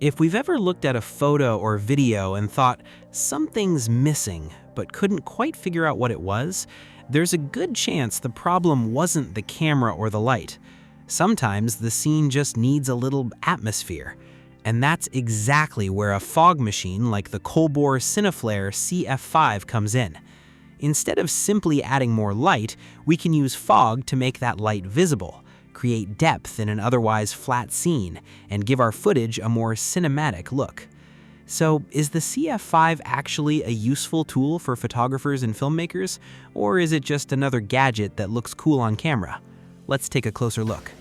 If we've ever looked at a photo or video and thought, something's missing, but couldn't quite figure out what it was, there's a good chance the problem wasn't the camera or the light. Sometimes the scene just needs a little atmosphere. And that's exactly where a fog machine like the Colbor CF5 comes in. Instead of simply adding more light, we can use fog to make that light visible, create depth in an otherwise flat scene, and give our footage a more cinematic look. So, is the CF5 actually a useful tool for photographers and filmmakers, or is it just another gadget that looks cool on camera? Let's take a closer look.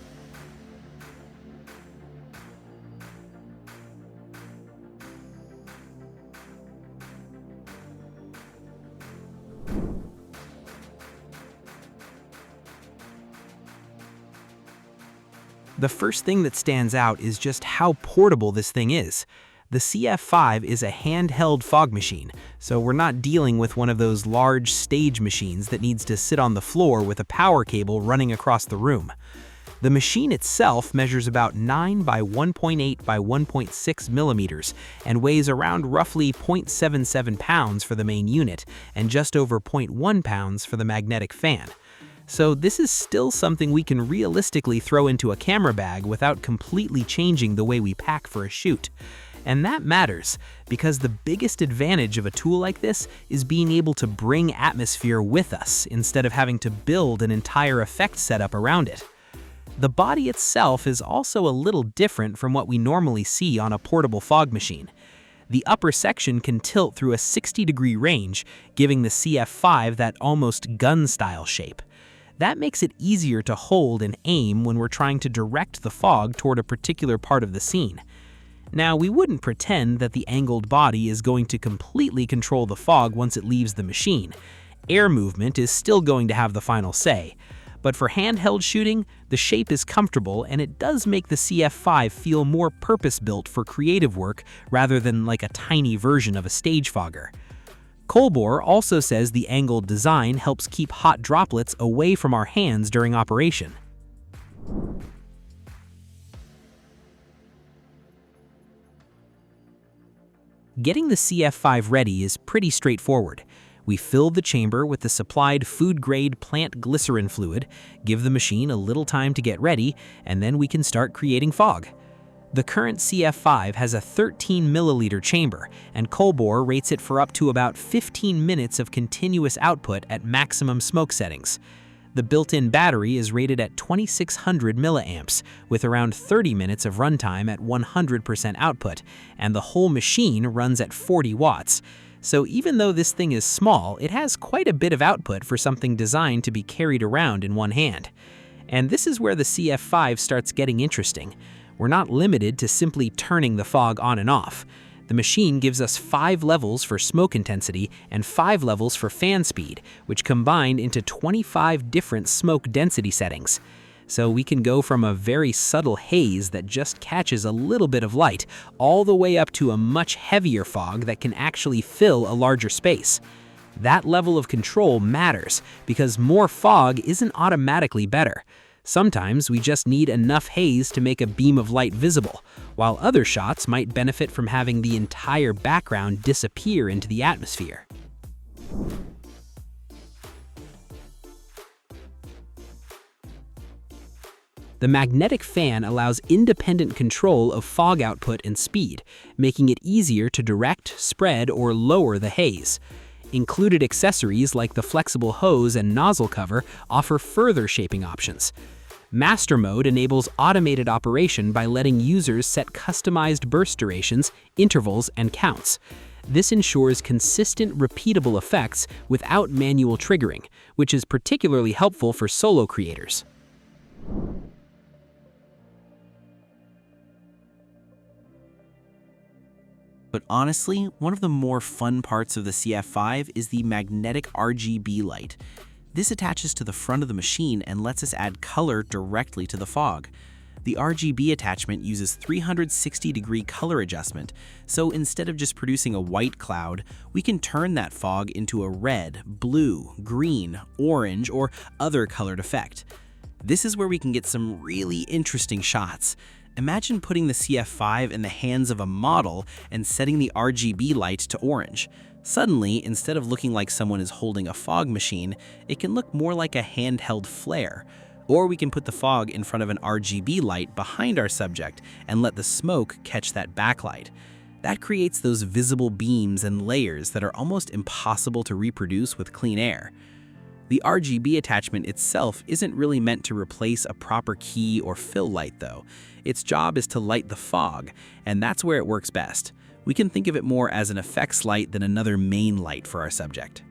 The first thing that stands out is just how portable this thing is. The CF5 is a handheld fog machine, so we're not dealing with one of those large stage machines that needs to sit on the floor with a power cable running across the room. The machine itself measures about 9 by 1.8 by 1.6 millimeters and weighs around roughly 0.77 pounds for the main unit and just over 0.1 pounds for the magnetic fan. So this is still something we can realistically throw into a camera bag without completely changing the way we pack for a shoot. And that matters, because the biggest advantage of a tool like this is being able to bring atmosphere with us instead of having to build an entire effect setup around it. The body itself is also a little different from what we normally see on a portable fog machine. The upper section can tilt through a 60-degree range, giving the CF5 that almost gun-style shape. That makes it easier to hold and aim when we're trying to direct the fog toward a particular part of the scene. Now, we wouldn't pretend that the angled body is going to completely control the fog once it leaves the machine. Air movement is still going to have the final say. But for handheld shooting, the shape is comfortable, and it does make the CF5 feel more purpose-built for creative work rather than like a tiny version of a stage fogger. Colbor also says the angled design helps keep hot droplets away from our hands during operation. Getting the CF5 ready is pretty straightforward. We fill the chamber with the supplied food-grade plant glycerin fluid, give the machine a little time to get ready, and then we can start creating fog. The current CF5 has a 13 milliliter chamber, and Colbor rates it for up to about 15 minutes of continuous output at maximum smoke settings. The built-in battery is rated at 2600 milliamps, with around 30 minutes of runtime at 100% output, and the whole machine runs at 40 watts. So even though this thing is small, it has quite a bit of output for something designed to be carried around in one hand. And this is where the CF5 starts getting interesting. We're not limited to simply turning the fog on and off. The machine gives us 5 levels for smoke intensity and 5 levels for fan speed, which combine into 25 different smoke density settings. So we can go from a very subtle haze that just catches a little bit of light, all the way up to a much heavier fog that can actually fill a larger space. That level of control matters, because more fog isn't automatically better. Sometimes we just need enough haze to make a beam of light visible, while other shots might benefit from having the entire background disappear into the atmosphere. The magnetic fan allows independent control of fog output and speed, making it easier to direct, spread, or lower the haze. Included accessories like the flexible hose and nozzle cover offer further shaping options. Master Mode enables automated operation by letting users set customized burst durations, intervals, and counts. This ensures consistent, repeatable effects without manual triggering, which is particularly helpful for solo creators. But honestly, one of the more fun parts of the CF5 is the magnetic RGB light. This attaches to the front of the machine and lets us add color directly to the fog. The RGB attachment uses 360-degree color adjustment, so instead of just producing a white cloud, we can turn that fog into a red, blue, green, orange, or other colored effect. This is where we can get some really interesting shots, Imagine putting the CF5 in the hands of a model and setting the RGB light to orange. Suddenly, instead of looking like someone is holding a fog machine, it can look more like a handheld flare. Or we can put the fog in front of an RGB light behind our subject and let the smoke catch that backlight. That creates those visible beams and layers that are almost impossible to reproduce with clean air. The RGB attachment itself isn't really meant to replace a proper key or fill light though. Its job is to light the fog, and that's where it works best. We can think of it more as an effects light than another main light for our subject.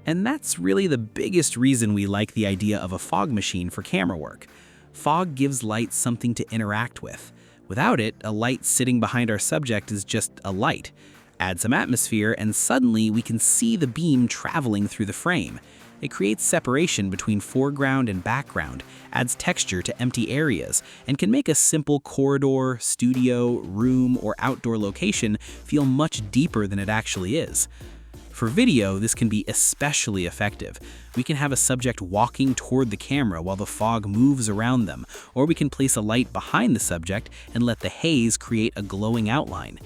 And that's really the biggest reason we like the idea of a fog machine for camera work. Fog gives light something to interact with. Without it, a light sitting behind our subject is just a light. Add some atmosphere and suddenly we can see the beam traveling through the frame. It creates separation between foreground and background, adds texture to empty areas, and can make a simple corridor, studio, room, or outdoor location feel much deeper than it actually is. For video, this can be especially effective. We can have a subject walking toward the camera while the fog moves around them, or we can place a light behind the subject and let the haze create a glowing outline.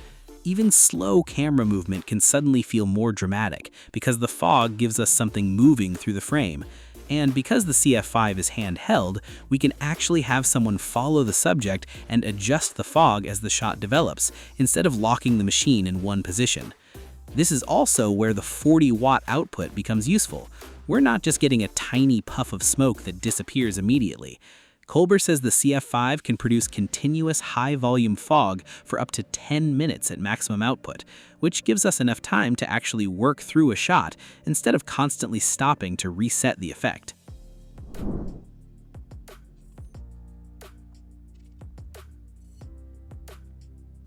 Even slow camera movement can suddenly feel more dramatic because the fog gives us something moving through the frame. And because the CF5 is handheld, we can actually have someone follow the subject and adjust the fog as the shot develops, instead of locking the machine in one position. This is also where the 40-watt output becomes useful. We're not just getting a tiny puff of smoke that disappears immediately. Colbor says the CF5 can produce continuous high-volume fog for up to 10 minutes at maximum output, which gives us enough time to actually work through a shot instead of constantly stopping to reset the effect.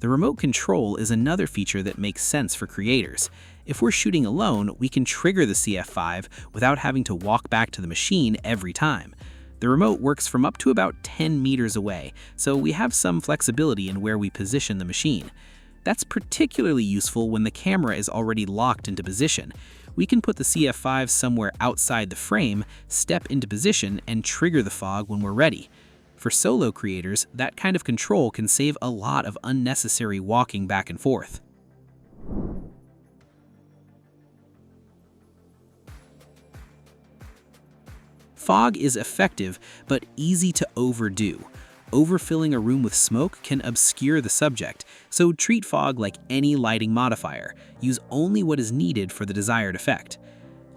The remote control is another feature that makes sense for creators. If we're shooting alone, we can trigger the CF5 without having to walk back to the machine every time. The remote works from up to about 10 meters away, so we have some flexibility in where we position the machine. That's particularly useful when the camera is already locked into position. We can put the CF5 somewhere outside the frame, step into position, and trigger the fog when we're ready. For solo creators, that kind of control can save a lot of unnecessary walking back and forth. Fog is effective, but easy to overdo. Overfilling a room with smoke can obscure the subject, so treat fog like any lighting modifier. Use only what is needed for the desired effect.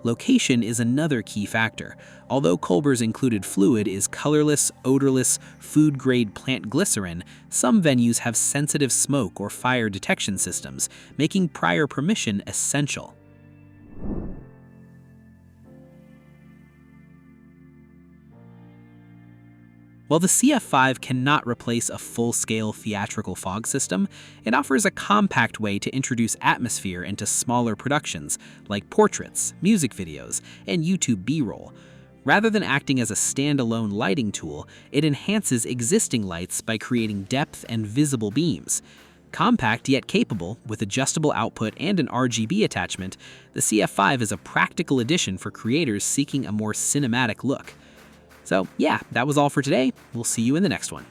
Location is another key factor. Although Colbor's included fluid is colorless, odorless, food-grade plant glycerin, some venues have sensitive smoke or fire detection systems, making prior permission essential. While the CF5 cannot replace a full-scale theatrical fog system, it offers a compact way to introduce atmosphere into smaller productions, like portraits, music videos, and YouTube B-roll. Rather than acting as a standalone lighting tool, it enhances existing lights by creating depth and visible beams. Compact yet capable, with adjustable output and an RGB attachment, the CF5 is a practical addition for creators seeking a more cinematic look. So yeah, that was all for today. We'll see you in the next one.